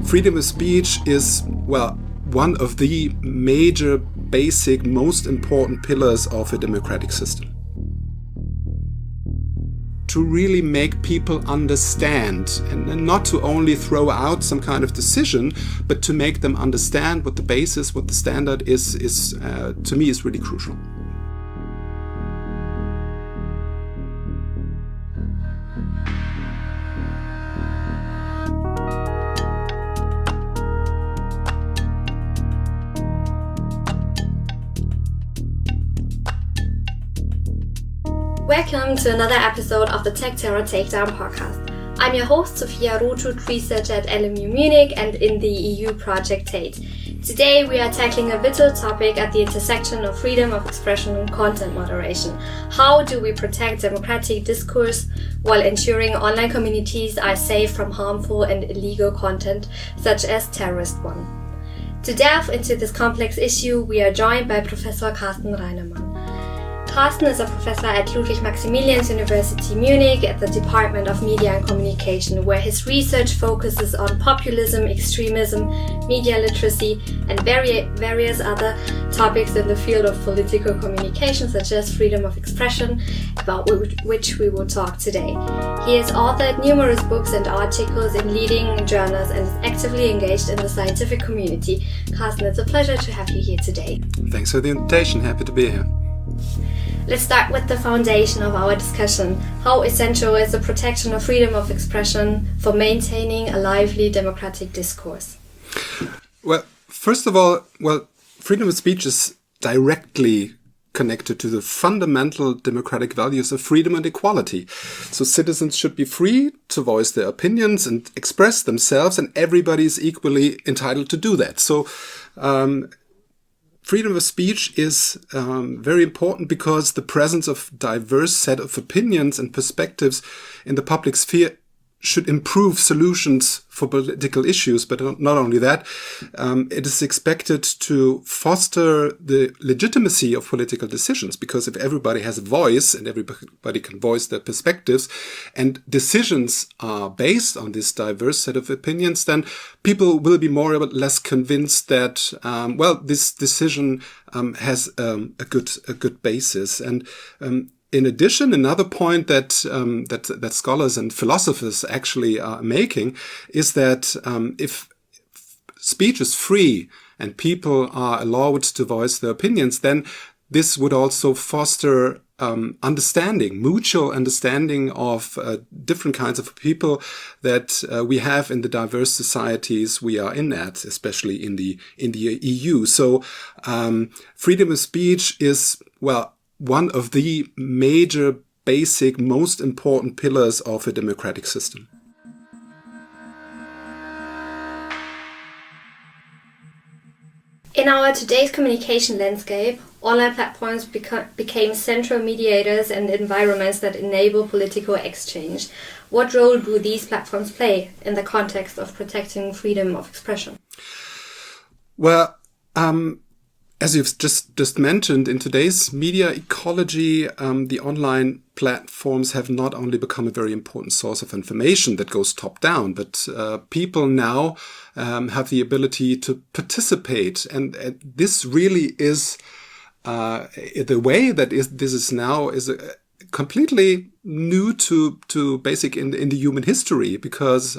Freedom of speech is, well, one of the major, basic, most important pillars of a democratic system. To really make people understand, and not to only throw out some kind of decision, but to make them understand what the basis, what the standard is to me is really crucial. Welcome to another episode of the Tech Terror Takedown podcast. I'm your host, Sophia, Rothut, researcher at LMU Munich and in the EU project TATE. Today we are tackling a vital topic at the intersection of freedom of expression and content moderation. How do we protect democratic discourse while ensuring online communities are safe from harmful and illegal content, such as terrorist one? To delve into this complex issue, we are joined by Professor Carsten Reinemann. Carsten is a professor at Ludwig-Maximilians University Munich at the Department of Media and Communication, where his research focuses on populism, extremism, media literacy, and various other topics in the field of political communication, such as freedom of expression, about which we will talk today. He has authored numerous books and articles in leading journals and is actively engaged in the scientific community. Carsten, it's a pleasure to have you here today. Thanks for the invitation. Happy to be here. Let's start with the foundation of our discussion. How essential is the protection of freedom of expression for maintaining a lively democratic discourse? Well, first of all, freedom of speech is directly connected to the fundamental democratic values of freedom and equality. So citizens should be free to voice their opinions and express themselves, and everybody is equally entitled to do that. So, freedom of speech is very important because the presence of diverse set of opinions and perspectives in the public sphere should improve solutions for political issues. But not only that, it is expected to foster the legitimacy of political decisions, because if everybody has a voice and everybody can voice their perspectives and decisions are based on this diverse set of opinions, then people will be more or less convinced that, this decision has a good basis. And in addition, another point that scholars and philosophers actually are making is that if speech is free and people are allowed to voice their opinions, then this would also foster mutual understanding of different kinds of people that we have in the diverse societies we are in at, especially in the EU. So freedom of speech is, one of the major, basic, most important pillars of a democratic system. In our today's communication landscape, online platforms became central mediators and environments that enable political exchange. What role do these platforms play in the context of protecting freedom of expression? Well, as you've just mentioned, in today's media ecology, the online platforms have not only become a very important source of information that goes top down, but people now have the ability to participate. And this really is the way that this is now is completely new to basic in the human history, because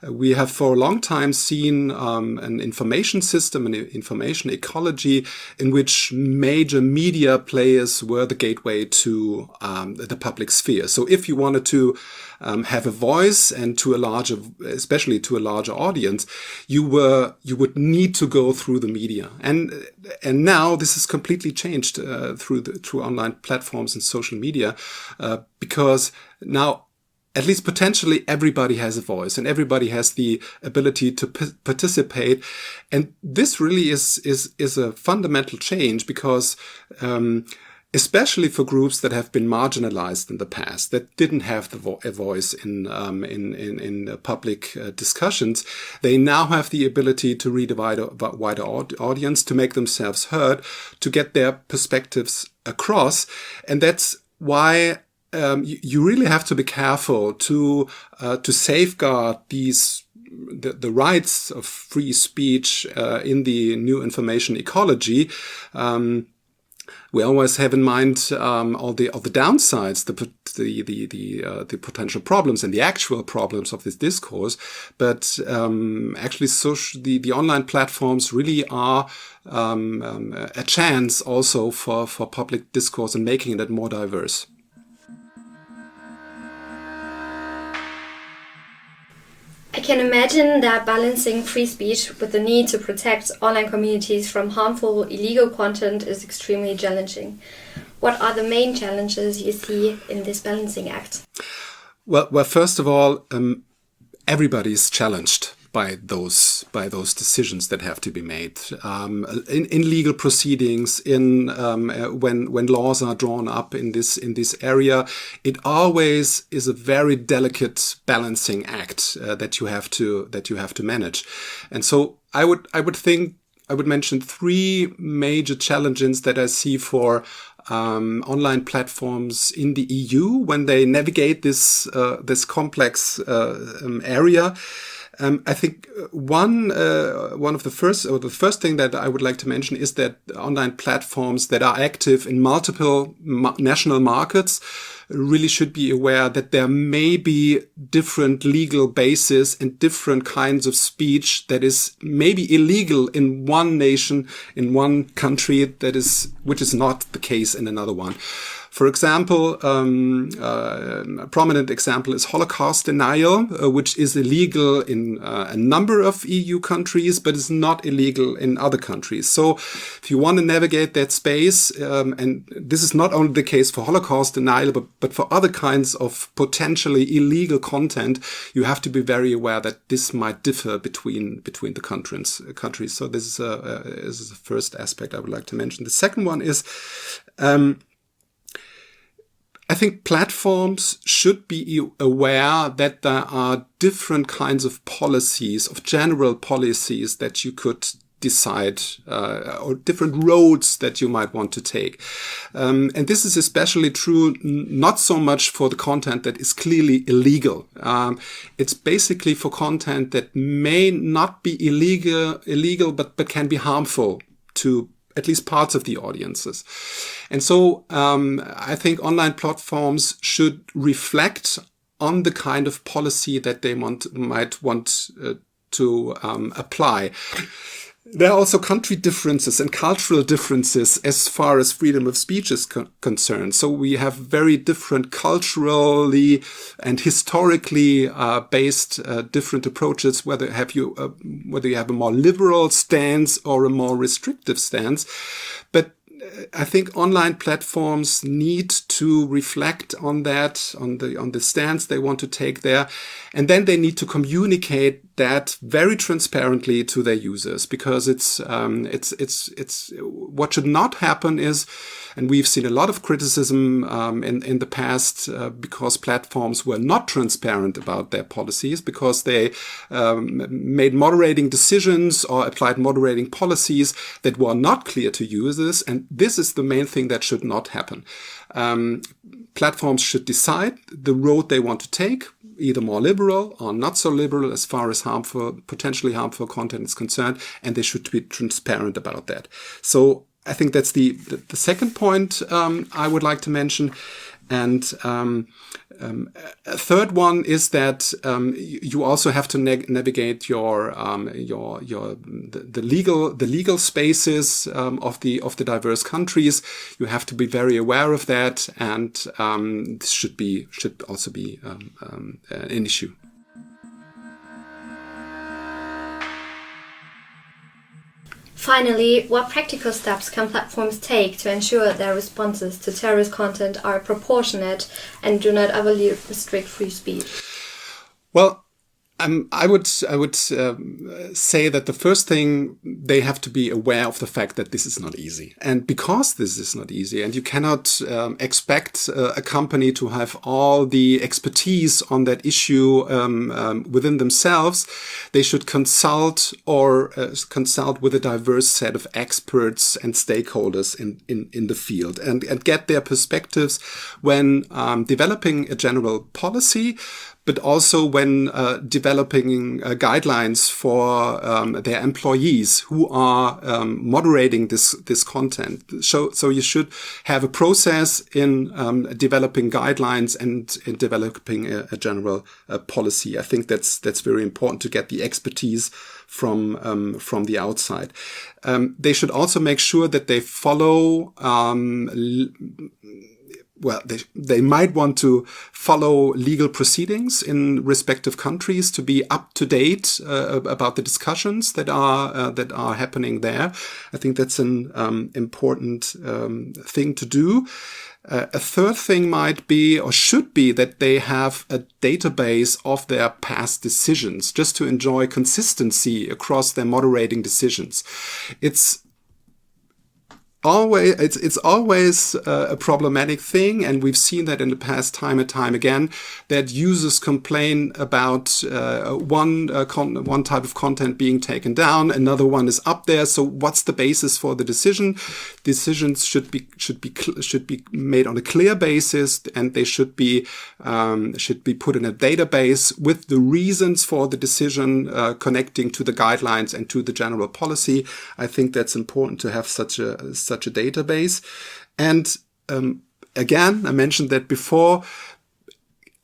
we have for a long time seen an information system, an information ecology in which major media players were the gateway to the public sphere. So if you wanted to have a voice and especially to a larger audience, you would need to go through the media. And now this is completely changed through online platforms and social media, because now, at least potentially, everybody has a voice and everybody has the ability to participate. And this really is a fundamental change, because especially for groups that have been marginalized in the past, that didn't have a voice in public discussions, they now have the ability to reach a wider audience, to make themselves heard, to get their perspectives across. And that's why you really have to be careful to safeguard these the rights of free speech in the new information ecology, we always have in mind all the downsides, the potential problems and the actual problems of this discourse. But actually, the online platforms really are a chance also for public discourse and making it more diverse. I can imagine that balancing free speech with the need to protect online communities from harmful, illegal content is extremely challenging. What are the main challenges you see in this balancing act? Well, first of all, everybody is challenged by those decisions that have to be made in legal proceedings, when laws are drawn up in this area. It always is a very delicate balancing act that you have to manage, and so I would mention three major challenges that I see for online platforms in the EU when they navigate this complex area. I think one of the first thing that I would like to mention is that online platforms that are active in multiple national markets really should be aware that there may be different legal bases and different kinds of speech that is maybe illegal in one nation, in one country, which is not the case in another one. For example, a prominent example is Holocaust denial, which is illegal in a number of EU countries, but is not illegal in other countries. So if you want to navigate that space, and this is not only the case for Holocaust denial, but for other kinds of potentially illegal content, you have to be very aware that this might differ between the countries. So this is the first aspect I would like to mention. The second one is, I think platforms should be aware that there are different kinds of policies, of general policies that you could decide, or different roads that you might want to take. And this is especially true not so much for the content that is clearly illegal. It's basically for content that may not be illegal, but can be harmful to at least parts of the audiences. And so I think online platforms should reflect on the kind of policy that they might want to apply. There are also country differences and cultural differences as far as freedom of speech is concerned. So we have very different culturally and historically based different approaches, whether you have a more liberal stance or a more restrictive stance. But I think online platforms need to reflect on that, on the stance they want to take there, and then they need to communicate that very transparently to their users, because it's what should not happen is, and we've seen a lot of criticism in the past because platforms were not transparent about their policies, because they made moderating decisions or applied moderating policies that were not clear to users, and this is the main thing that should not happen. Platforms should decide the road they want to take, either more liberal or not so liberal as far as potentially harmful content is concerned, and they should be transparent about that. So I think that's the second point I would like to mention. And a third one is that you also have to navigate the legal spaces of the diverse countries. You have to be very aware of that, and this should also be an issue. Finally, what practical steps can platforms take to ensure their responses to terrorist content are proportionate and do not overly restrict free speech? Well, I would say that the first thing, they have to be aware of the fact that this is not easy. And because this is not easy, and you cannot expect a company to have all the expertise on that issue within themselves, they should consult with a diverse set of experts and stakeholders in the field, and get their perspectives when developing a general policy. but also when developing guidelines for their employees who are moderating this content. So you should have a process in developing guidelines and in developing a general policy. I think that's very important to get the expertise from the outside. They should also make sure that they follow they might want to follow legal proceedings in respective countries to be up to date about the discussions that are happening there. I think that's an important thing to do. A third thing might be or should be that they have a database of their past decisions, just to enjoy consistency across their moderating decisions. It's always a problematic thing, and we've seen that in the past time and time again, that users complain about one type of content being taken down, another one is up there. So what's the basis for the decision? Decisions should be made on a clear basis, and they should be put in a database with the reasons for the decision connecting to the guidelines and to the general policy. I think that's important to have such a database. And again, I mentioned that before,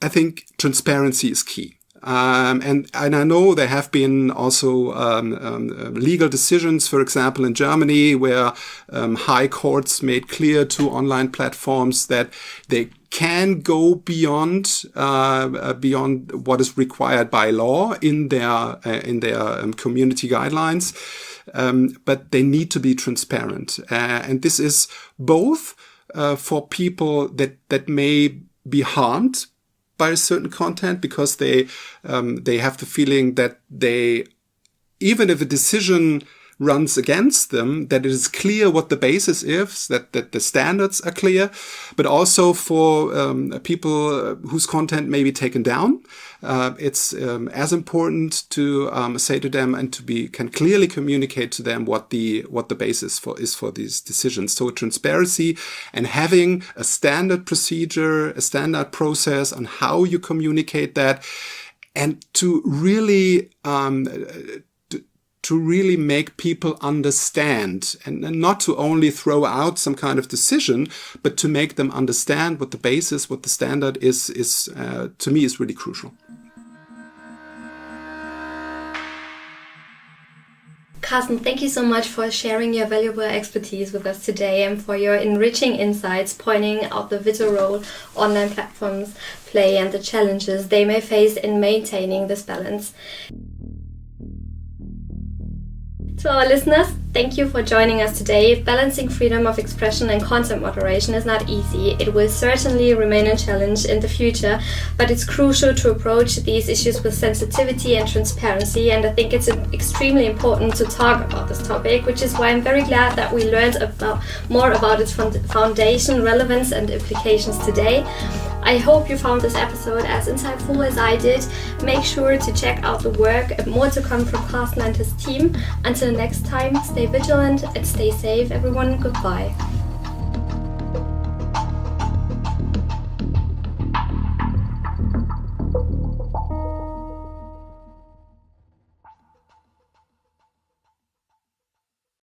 I think transparency is key. And I know there have been also legal decisions, for example, in Germany, where high courts made clear to online platforms that they can go beyond what is required by law in their community guidelines. But they need to be transparent. And this is both for people that may be harmed by a certain content, because they have the feeling that even if a decision runs against them, that it is clear what the basis is, that the standards are clear, but also for people whose content may be taken down. It's as important to say to them and can clearly communicate to them what the basis is for these decisions. So transparency and having a standard procedure, a standard process on how you communicate that, and to really make people understand, and not to only throw out some kind of decision, but to make them understand what the basis, what the standard is to me is really crucial. Carsten, thank you so much for sharing your valuable expertise with us today and for your enriching insights, pointing out the vital role online platforms play and the challenges they may face in maintaining this balance. To our listeners, thank you for joining us today. Balancing freedom of expression and content moderation is not easy. It will certainly remain a challenge in the future, but it's crucial to approach these issues with sensitivity and transparency, and I think it's extremely important to talk about this topic, which is why I'm very glad that we learned more about its foundation, relevance and implications today. I hope you found this episode as insightful as I did. Make sure to check out the work and more to come from Carsten and his team. Until next time, stay vigilant and stay safe, everyone. Goodbye.